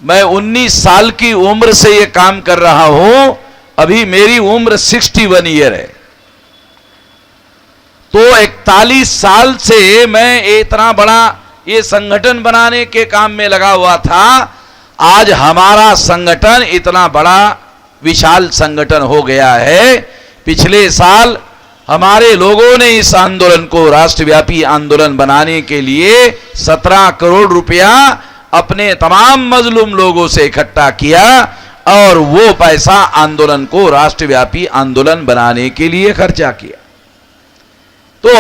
मैं 19 साल की उम्र से ये काम कर रहा हूं, अभी मेरी उम्र 61 ईयर है। तो 41 साल से मैं इतना बड़ा ये संगठन बनाने के काम में लगा हुआ था। आज हमारा संगठन इतना बड़ा विशाल संगठन हो गया है। पिछले साल हमारे लोगों ने इस आंदोलन को राष्ट्रव्यापी आंदोलन बनाने के लिए 17 करोड़ रुपया अपने तमाम मजलूम लोगों से इकट्ठा किया और वो पैसा आंदोलन को राष्ट्रव्यापी आंदोलन बनाने के लिए खर्चा किया। तो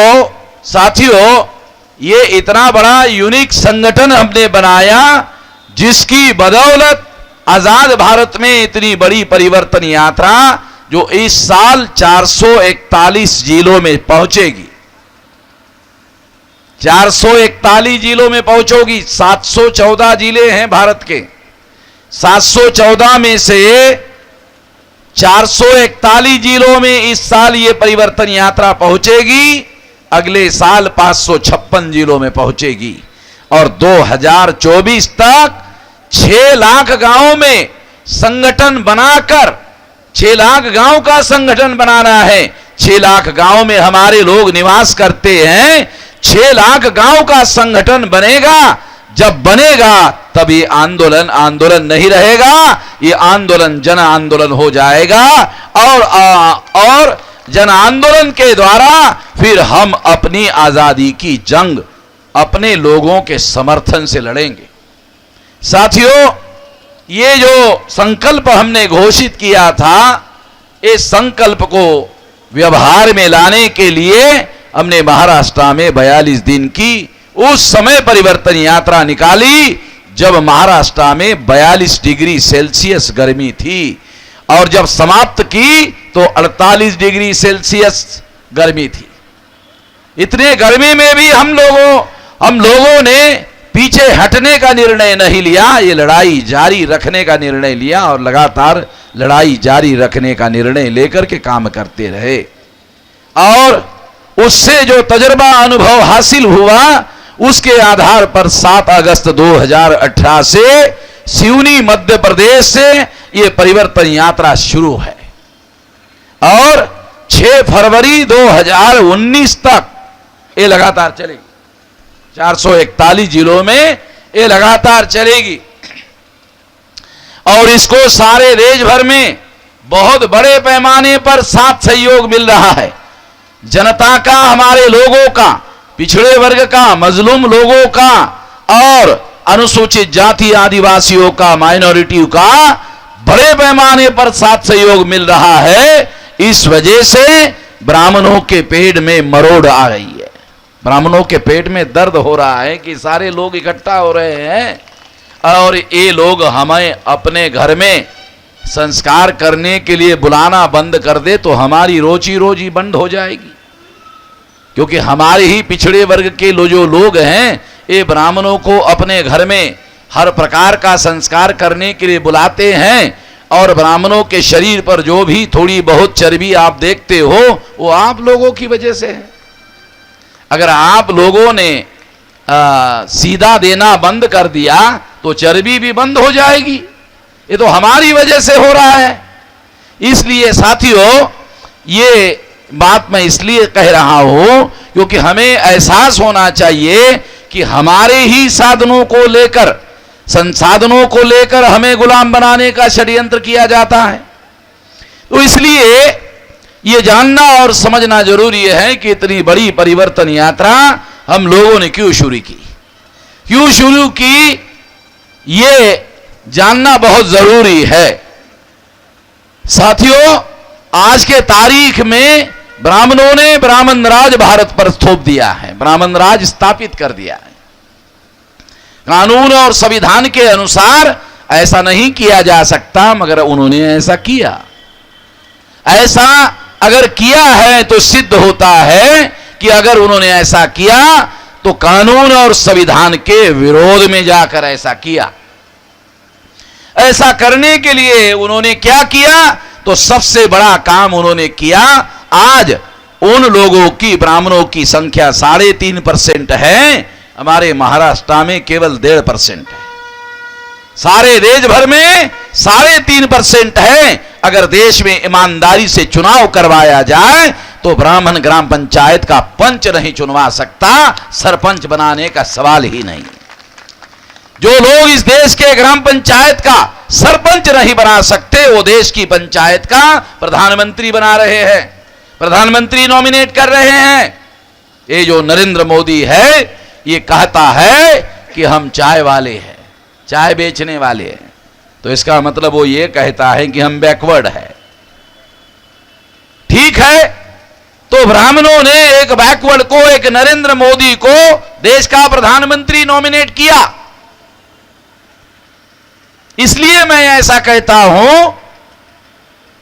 साथियों, ये इतना बड़ा यूनिक संगठन हमने बनाया जिसकी बदौलत आजाद भारत में इतनी बड़ी परिवर्तन यात्रा जो इस साल 441 जिलों में पहुंचेगी, 441 जिलों में पहुंचोगी। 714 जिले हैं भारत के, 714 में से 441 जिलों में इस साल ये परिवर्तन यात्रा पहुंचेगी। अगले साल 556 जिलों में पहुंचेगी और 2024 तक 6 लाख गांवों में संगठन बनाकर, 6 लाख गांव का संगठन बनाना है। 6 लाख गांव में हमारे लोग निवास करते हैं। 6 लाख गांव का संगठन बनेगा। जब बनेगा तब ये आंदोलन आंदोलन नहीं रहेगा, ये आंदोलन जन आंदोलन हो जाएगा और जन आंदोलन के द्वारा फिर हम अपनी आजादी की जंग अपने लोगों के समर्थन से लड़ेंगे। साथियों, ये जो संकल्प हमने घोषित किया था, इस संकल्प को व्यवहार में लाने के लिए हमने महाराष्ट्र में 42 दिन की उस समय परिवर्तन यात्रा निकाली जब महाराष्ट्र में 42 डिग्री सेल्सियस गर्मी थी और जब समाप्त की तो 48 डिग्री सेल्सियस गर्मी थी। इतने गर्मी में भी हम लोगों ने पीछे हटने का निर्णय नहीं लिया। ये लड़ाई जारी रखने का निर्णय लिया और लगातार लड़ाई जारी रखने का निर्णय लेकर के काम करते रहे और उससे जो तजुर्बा अनुभव हासिल हुआ उसके आधार पर 7 अगस्त 2018 से सिवनी मध्य प्रदेश से ये परिवर्तन यात्रा शुरू है और 6 फरवरी 2019 तक ये लगातार चलेगी। 441 जिलों में ये लगातार चलेगी और इसको सारे देश भर में बहुत बड़े पैमाने पर साथ सहयोग मिल रहा है। जनता का, हमारे लोगों का, पिछड़े वर्ग का, मजलूम लोगों का और अनुसूचित जाति आदिवासियों का, माइनॉरिटी का बड़े पैमाने पर साथ सहयोग मिल रहा है। इस वजह से ब्राह्मणों के पेट में मरोड़ आ रही है, ब्राह्मणों के पेट में दर्द हो रहा है कि सारे लोग इकट्ठा हो रहे हैं और ये लोग हमें अपने घर में संस्कार करने के लिए बुलाना बंद कर दे तो हमारी रोजी रोजी बंद हो जाएगी। क्योंकि हमारे ही पिछड़े वर्ग के जो लोग हैं ये ब्राह्मणों को अपने घर में हर प्रकार का संस्कार करने के लिए बुलाते हैं और ब्राह्मणों के शरीर पर जो भी थोड़ी बहुत चर्बी आप देखते हो वो आप लोगों की वजह से है। अगर आप लोगों ने सीधा देना बंद कर दिया तो चर्बी भी बंद हो जाएगी। ये तो हमारी वजह से हो रहा है। इसलिए साथियों, ये बात मैं इसलिए कह रहा हूं क्योंकि हमें एहसास होना चाहिए कि हमारे ही साधनों को लेकर, संसाधनों को लेकर हमें गुलाम बनाने का षड्यंत्र किया जाता है। तो इसलिए ये जानना और समझना जरूरी है कि इतनी बड़ी परिवर्तन यात्रा हम लोगों ने क्यों शुरू की, ये जानना बहुत जरूरी है। साथियों, आज के तारीख में ब्राह्मणों ने ब्राह्मण राज भारत पर थोप दिया है, ब्राह्मण राज स्थापित कर दिया है। कानून और संविधान के अनुसार ऐसा नहीं किया जा सकता, मगर उन्होंने ऐसा किया। ऐसा अगर किया है तो सिद्ध होता है कि अगर उन्होंने ऐसा किया तो कानून और संविधान के विरोध में जाकर ऐसा किया। ऐसा करने के लिए उन्होंने क्या किया, तो सबसे बड़ा काम उन्होंने किया। आज उन लोगों की, ब्राह्मणों की संख्या 3.5% है, हमारे महाराष्ट्र में केवल 1.5% है। सारे देश भर में 3.5% है। अगर देश में ईमानदारी से चुनाव करवाया जाए तो ब्राह्मण ग्राम पंचायत का पंच नहीं चुनवा सकता, सरपंच बनाने का सवाल ही नहीं। जो लोग इस देश के ग्राम पंचायत का सरपंच नहीं बना सकते, वो देश की पंचायत का प्रधानमंत्री बना रहे हैं, प्रधानमंत्री नॉमिनेट कर रहे हैं। ये जो नरेंद्र मोदी है, ये कहता है कि हम चाय वाले हैं, चाय बेचने वाले हैं, तो इसका मतलब वो ये कहता है कि हम बैकवर्ड है। ठीक है, तो ब्राह्मणों ने एक बैकवर्ड को, एक नरेंद्र मोदी को देश का प्रधानमंत्री नॉमिनेट किया। इसलिए मैं ऐसा कहता हूं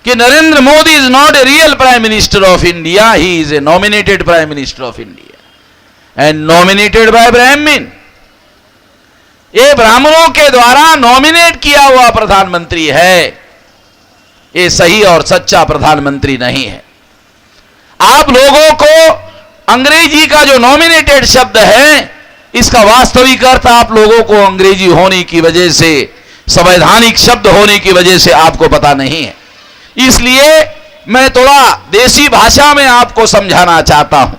कि Narendra Modi is not a real prime minister of India, he is a nominated prime minister of India and nominated by ब्राह्मण। ये ब्राह्मणों के द्वारा नॉमिनेट किया हुआ प्रधानमंत्री है, ये सही और सच्चा प्रधानमंत्री नहीं है। आप लोगों को अंग्रेजी का जो नॉमिनेटेड शब्द है, इसका वास्तविक अर्थ आप लोगों को अंग्रेजी होने की वजह से, संवैधानिक शब्द होने की वजह से आपको पता नहीं है। इसलिए मैं थोड़ा देसी भाषा में आपको समझाना चाहता हूं।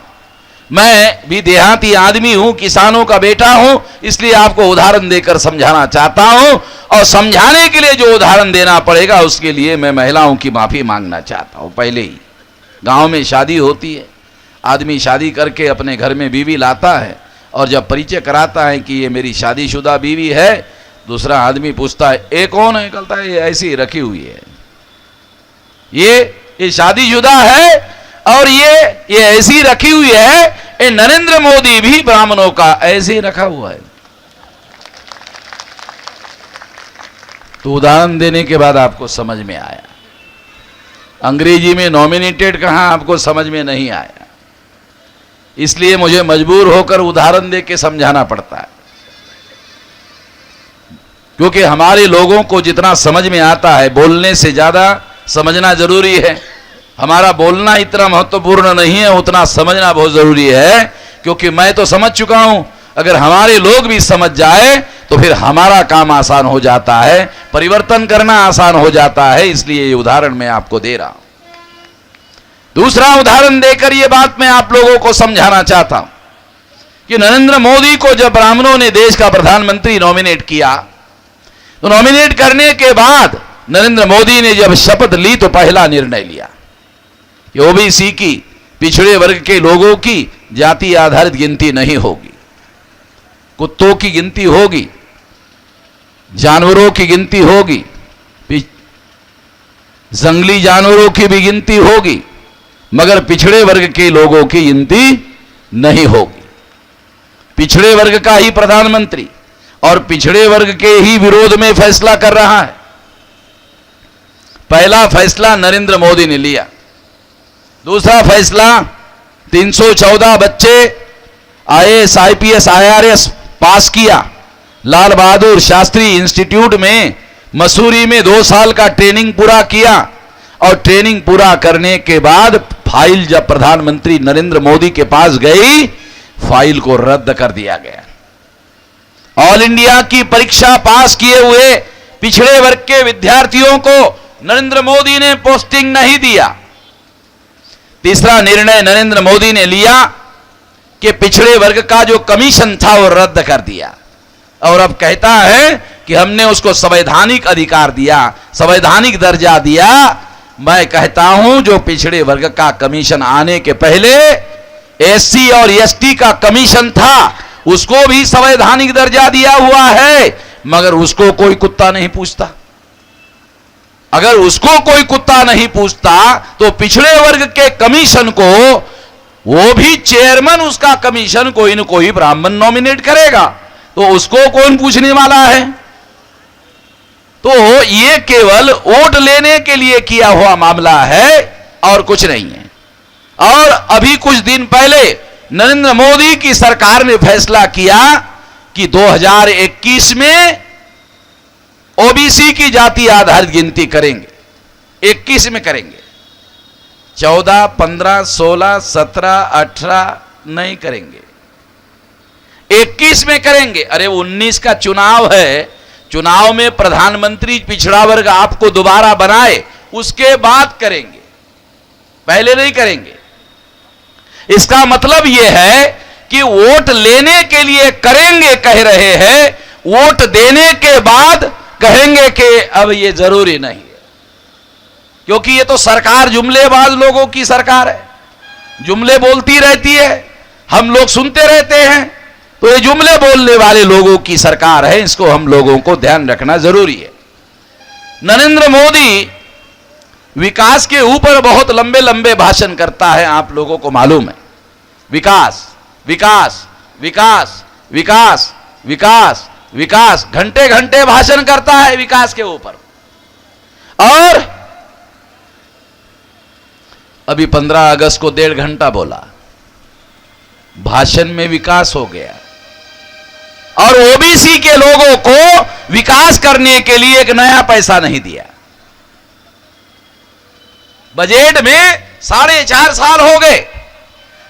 मैं भी देहाती आदमी हूं, किसानों का बेटा हूं, इसलिए आपको उदाहरण देकर समझाना चाहता हूं। और समझाने के लिए जो उदाहरण देना पड़ेगा, उसके लिए मैं महिलाओं की माफी मांगना चाहता हूं। पहले ही गांव में शादी होती है, आदमी शादी करके अपने घर में बीवी लाता है, और जब परिचय कराता है कि ये मेरी शादीशुदा बीवी है, दूसरा आदमी पूछता है ये कौन है? कहता है ये ऐसी ही रखी हुई है, ये शादीशुदा है और ये ऐसी रखी हुई है। ये नरेंद्र मोदी भी ब्राह्मणों का ऐसे ही रखा हुआ है। तो उदाहरण देने के बाद आपको समझ में आया। अंग्रेजी में नॉमिनेटेड कहां, आपको समझ में नहीं आया, इसलिए मुझे मजबूर होकर उदाहरण दे के समझाना पड़ता है। क्योंकि हमारे लोगों को जितना समझ में आता है, बोलने से ज्यादा समझना जरूरी है। हमारा बोलना इतना महत्वपूर्ण नहीं है, उतना समझना बहुत जरूरी है। क्योंकि मैं तो समझ चुका हूं, अगर हमारे लोग भी समझ जाए तो फिर हमारा काम आसान हो जाता है, परिवर्तन करना आसान हो जाता है। इसलिए ये उदाहरण मैं आपको दे रहा हूं। दूसरा उदाहरण देकर ये बात मैं आप लोगों को समझाना चाहता हूं कि नरेंद्र मोदी को जब ब्राह्मणों ने देश का प्रधानमंत्री नॉमिनेट किया, तो नॉमिनेट करने के बाद नरेंद्र मोदी ने जब शपथ ली तो पहला निर्णय लिया कि ओबीसी की, पिछड़े वर्ग के लोगों की जाति आधारित गिनती नहीं होगी। कुत्तों की गिनती होगी, जानवरों की गिनती होगी, जंगली जानवरों की भी गिनती होगी, मगर पिछड़े वर्ग के लोगों की गिनती नहीं होगी। पिछड़े वर्ग का ही प्रधानमंत्री और पिछड़े वर्ग के ही विरोध में फैसला कर रहा है। पहला फैसला नरेंद्र मोदी ने लिया। दूसरा फैसला, 314 बच्चे IAS IPS IRS पास किया। लाल बहादुर शास्त्री इंस्टीट्यूट में मसूरी में 2 साल का ट्रेनिंग पूरा किया, और ट्रेनिंग पूरा करने के बाद फाइल जब प्रधानमंत्री नरेंद्र मोदी के पास गई, फाइल को रद्द कर दिया गया। ऑल इंडिया की परीक्षा पास किए हुए पिछड़े वर्ग के विद्यार्थियों को नरेंद्र मोदी ने पोस्टिंग नहीं दिया। तीसरा निर्णय नरेंद्र मोदी ने लिया कि पिछड़े वर्ग का जो कमीशन था वो रद्द कर दिया, और अब कहता है कि हमने उसको संवैधानिक अधिकार दिया, संवैधानिक दर्जा दिया। मैं कहता हूं जो पिछड़े वर्ग का कमीशन आने के पहले SC और ST का कमीशन था, उसको भी संवैधानिक दर्जा दिया हुआ है, मगर उसको कोई कुत्ता नहीं पूछता। अगर उसको कोई कुत्ता नहीं पूछता तो पिछड़े वर्ग के कमीशन को, वो भी चेयरमैन उसका कमीशन कोई न कोई ब्राह्मण नॉमिनेट करेगा, तो उसको कौन पूछने वाला है? तो ये केवल वोट लेने के लिए किया हुआ मामला है और कुछ नहीं है। और अभी कुछ दिन पहले नरेंद्र मोदी की सरकार ने फैसला किया कि 2021 में ओबीसी की जाति आधारित गिनती करेंगे। 21 में करेंगे, 14, 15, 16, 17, 18 नहीं करेंगे, 21 में करेंगे। अरे 19 का चुनाव है, चुनाव में प्रधानमंत्री पिछड़ा वर्ग आपको दोबारा बनाए, उसके बाद करेंगे, पहले नहीं करेंगे। इसका मतलब यह है कि वोट लेने के लिए करेंगे कह रहे हैं, वोट देने के बाद कहेंगे कि अब ये जरूरी नहीं है, क्योंकि ये तो सरकार जुमलेबाज लोगों की सरकार है, जुमले बोलती रहती है, हम लोग सुनते रहते हैं। तो ये जुमले बोलने वाले लोगों की सरकार है, इसको हम लोगों को ध्यान रखना जरूरी है। नरेंद्र मोदी विकास के ऊपर बहुत लंबे लंबे भाषण करता है, आप लोगों को मालूम है। विकास विकास विकास विकास विकास विकास, घंटे घंटे भाषण करता है विकास के ऊपर। और अभी 15 अगस्त को 1.5 घंटा बोला, भाषण में विकास हो गया। और ओबीसी के लोगों को विकास करने के लिए एक नया पैसा नहीं दिया। बजट में 4.5 साल हो गए,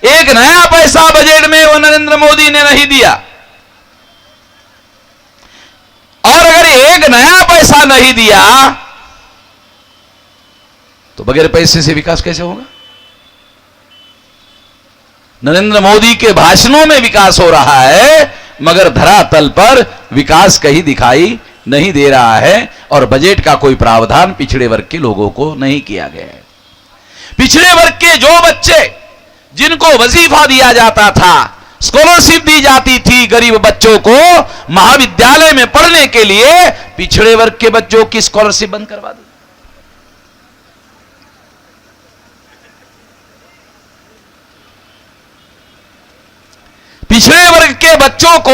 एक नया पैसा बजट में वो नरेंद्र मोदी ने नहीं दिया। और अगर एक नया पैसा नहीं दिया तो बगैर पैसे से विकास कैसे होगा? नरेंद्र मोदी के भाषणों में विकास हो रहा है, मगर धरातल पर विकास कहीं दिखाई नहीं दे रहा है। और बजट का कोई प्रावधान पिछड़े वर्ग के लोगों को नहीं किया गया है। पिछड़े वर्ग के जो बच्चे जिनको वजीफा दिया जाता था, स्कॉलरशिप दी जाती थी गरीब बच्चों को महाविद्यालय में पढ़ने के लिए, पिछड़े वर्ग के बच्चों की स्कॉलरशिप बंद करवा दी। पिछड़े वर्ग के बच्चों को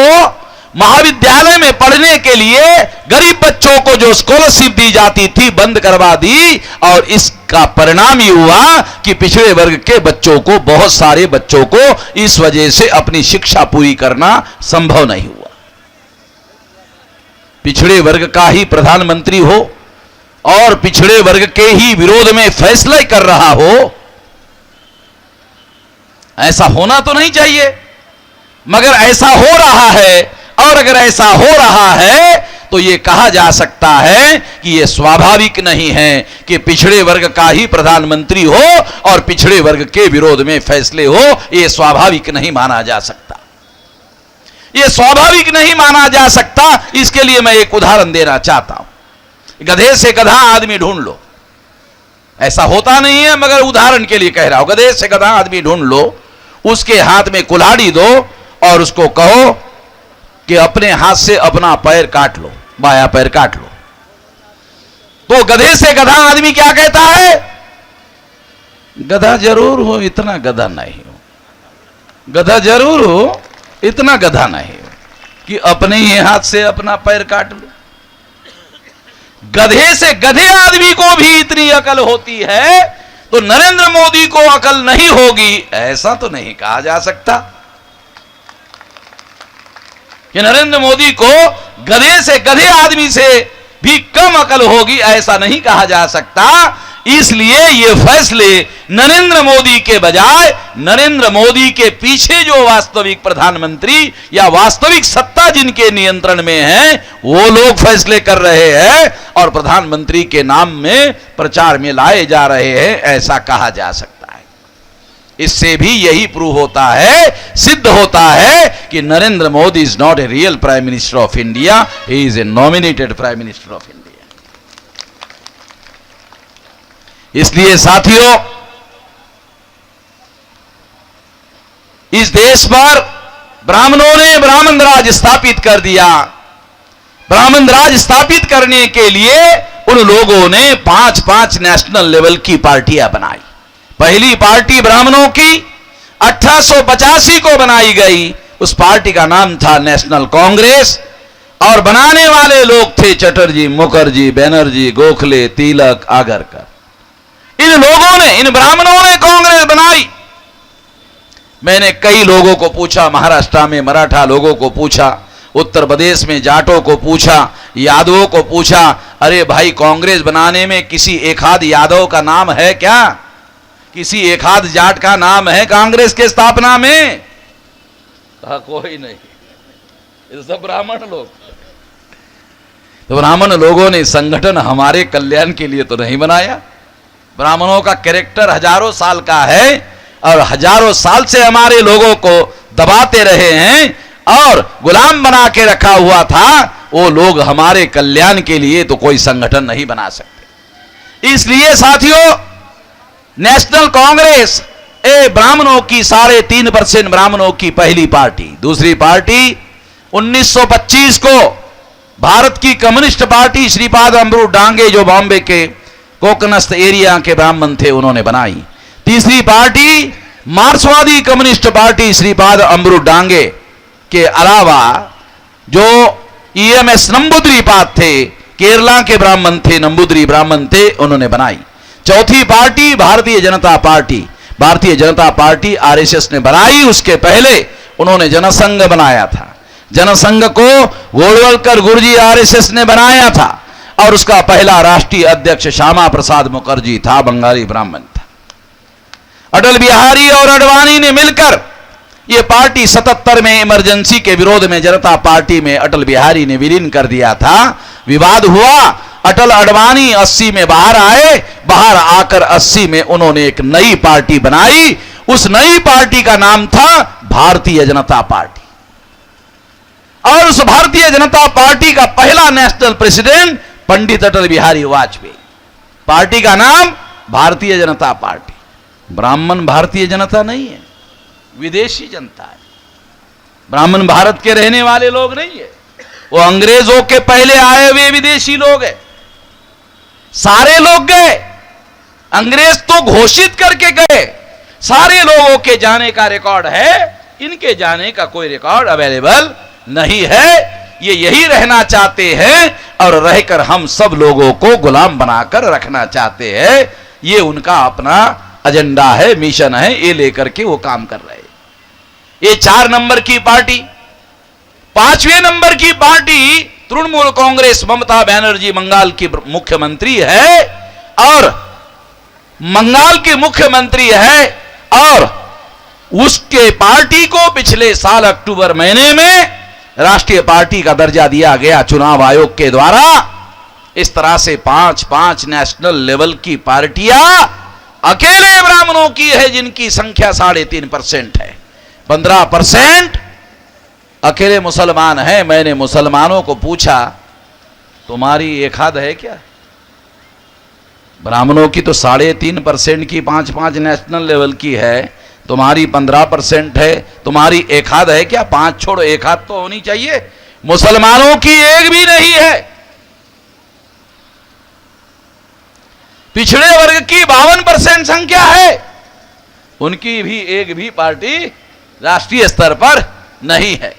महाविद्यालय में पढ़ने के लिए गरीब बच्चों को जो स्कॉलरशिप दी जाती थी बंद करवा दी। और इसका परिणाम ये हुआ कि पिछड़े वर्ग के बच्चों को, बहुत सारे बच्चों को इस वजह से अपनी शिक्षा पूरी करना संभव नहीं हुआ। पिछड़े वर्ग का ही प्रधानमंत्री हो और पिछड़े वर्ग के ही विरोध में फैसला कर रहा हो, ऐसा होना तो नहीं चाहिए, मगर ऐसा हो रहा है। और अगर ऐसा हो रहा है तो यह कहा जा सकता है कि यह स्वाभाविक नहीं है कि पिछड़े वर्ग का ही प्रधानमंत्री हो और पिछड़े वर्ग के विरोध में फैसले हो। यह स्वाभाविक नहीं माना जा सकता, यह स्वाभाविक नहीं माना जा सकता। इसके लिए मैं एक उदाहरण देना चाहता हूं। गधे से गधा आदमी ढूंढ लो, ऐसा होता नहीं है मगर उदाहरण के लिए कह रहा हूं। गधे से गधा आदमी ढूंढ लो, उसके हाथ में कुल्हाड़ी दो और उसको कहो कि अपने हाथ से अपना पैर काट लो, बायां पैर काट लो। तो गधे से गधा आदमी क्या कहता है? गधा जरूर हो, इतना गधा नहीं हो। गधा जरूर हो, इतना गधा नहीं हो कि अपने ही हाथ से अपना पैर काट लो। गधे से गधे आदमी को भी इतनी अकल होती है तो नरेंद्र मोदी को अकल नहीं होगी, ऐसा तो नहीं कहा जा सकता। कि नरेंद्र मोदी को गधे से गधे आदमी से भी कम अकल होगी, ऐसा नहीं कहा जा सकता। इसलिए ये फैसले नरेंद्र मोदी के बजाय नरेंद्र मोदी के पीछे जो वास्तविक प्रधानमंत्री या वास्तविक सत्ता जिनके नियंत्रण में है वो लोग फैसले कर रहे हैं और प्रधानमंत्री के नाम में प्रचार में लाए जा रहे हैं, ऐसा कहा जा सकता है। इससे भी यही प्रूव होता है, सिद्ध होता है कि Narendra Modi is not a real prime minister of India, he is a nominated prime minister of India. इसलिए साथियों, इस देश पर ब्राह्मणों ने ब्राह्मण राज स्थापित कर दिया। ब्राह्मण राज स्थापित करने के लिए उन लोगों ने 5-5 नेशनल लेवल की पार्टियां बनाई। पहली पार्टी ब्राह्मणों की 1885 को बनाई गई, उस पार्टी का नाम था नेशनल कांग्रेस। और बनाने वाले लोग थे चटर्जी, मुखर्जी, बनर्जी, गोखले, तिलक, आगरकर। इन लोगों ने, इन ब्राह्मणों ने कांग्रेस बनाई। मैंने कई लोगों को पूछा, महाराष्ट्र में मराठा लोगों को पूछा, उत्तर प्रदेश में जाटों को पूछा, यादवों को पूछा, अरे भाई कांग्रेस बनाने में किसी एक आध यादव का नाम है क्या? किसी एक आध जाट का नाम है कांग्रेस के स्थापना में? कहा कोई नहीं, ये सब ब्राह्मण लोग। तो ब्राह्मण लोगों ने संगठन हमारे कल्याण के लिए तो नहीं बनाया। ब्राह्मणों का कैरेक्टर हजारों साल का है और हजारों साल से हमारे लोगों को दबाते रहे हैं और गुलाम बना के रखा हुआ था। वो लोग हमारे कल्याण के लिए तो कोई संगठन नहीं बना सकते। इसलिए साथियों, नेशनल कांग्रेस ब्राह्मणों की 3.5% ब्राह्मणों की पहली पार्टी। दूसरी पार्टी 1925 को भारत की कम्युनिस्ट पार्टी श्रीपाद अमरू डांगे, जो बॉम्बे के कोकनस्थ एरिया के ब्राह्मण थे, उन्होंने बनाई। तीसरी पार्टी मार्क्सवादी कम्युनिस्ट पार्टी श्रीपाद अमरू डांगे के अलावा जो ईएमएस नंबूद्रीपाद थे, केरला के ब्राह्मण थे, नंबूद्री ब्राह्मण थे, उन्होंने बनाई। चौथी party Bharatiya Janata party. Bharatiya Janata party RSS ने बनाई, उसके पहले उन्होंने जनसंघ बनाया था। जनसंघ को गोलवलकर गुरुजी आरएसएस ने बनाया था और उसका पहला राष्ट्रीय अध्यक्ष श्यामा प्रसाद मुखर्जी था, बंगाली ब्राह्मण था। अटल बिहारी और आडवाणी ने मिलकर यह पार्टी 77 में इमरजेंसी के विरोध में जनता पार्टी में अटल बिहारी ने विलीन कर दिया था। विवाद हुआ, अटल आडवाणी 80 में बाहर आए। बाहर आकर 80 में उन्होंने एक नई पार्टी बनाई। उस नई पार्टी का नाम था भारतीय जनता पार्टी और उस भारतीय जनता पार्टी का पहला नेशनल प्रेसिडेंट पंडित अटल बिहारी वाजपेयी। पार्टी का नाम भारतीय जनता पार्टी। ब्राह्मण भारतीय जनता नहीं है, विदेशी जनता है। ब्राह्मण भारत के रहने वाले लोग नहीं है, वो अंग्रेजों के पहले आए हुए विदेशी लोग हैं। सारे लोग गए, अंग्रेज तो घोषित करके गए। सारे लोगों के जाने का रिकॉर्ड है, इनके जाने का कोई रिकॉर्ड अवेलेबल नहीं है। ये यही रहना चाहते हैं और रहकर हम सब लोगों को गुलाम बनाकर रखना चाहते हैं। ये उनका अपना एजेंडा है, मिशन है, ये लेकर के वो काम कर रहे हैं। ये 4 नंबर की पार्टी। 5वें नंबर की पार्टी तृणमूल कांग्रेस। ममता बनर्जी बंगाल की मुख्यमंत्री है और बंगाल की मुख्यमंत्री है और उसके पार्टी को पिछले साल अक्टूबर महीने में राष्ट्रीय पार्टी का दर्जा दिया गया चुनाव आयोग के द्वारा। इस तरह से 5 नेशनल लेवल की पार्टियां अकेले ब्राह्मणों की है, जिनकी संख्या 3.5% है। 15% अकेले मुसलमान हैं। मैंने मुसलमानों को पूछा, तुम्हारी एक हाथ है क्या? ब्राह्मणों की तो 3.5% की 5 नेशनल लेवल की है, तुम्हारी 15% है। तुम्हारी एक हाथ है क्या? 5 छोड़ो, एक हाथ तो होनी चाहिए। मुसलमानों की एक भी नहीं है। पिछड़े वर्ग की 52% संख्या है, उनकी भी एक भी पार्टी राष्ट्रीय स्तर पर नहीं है।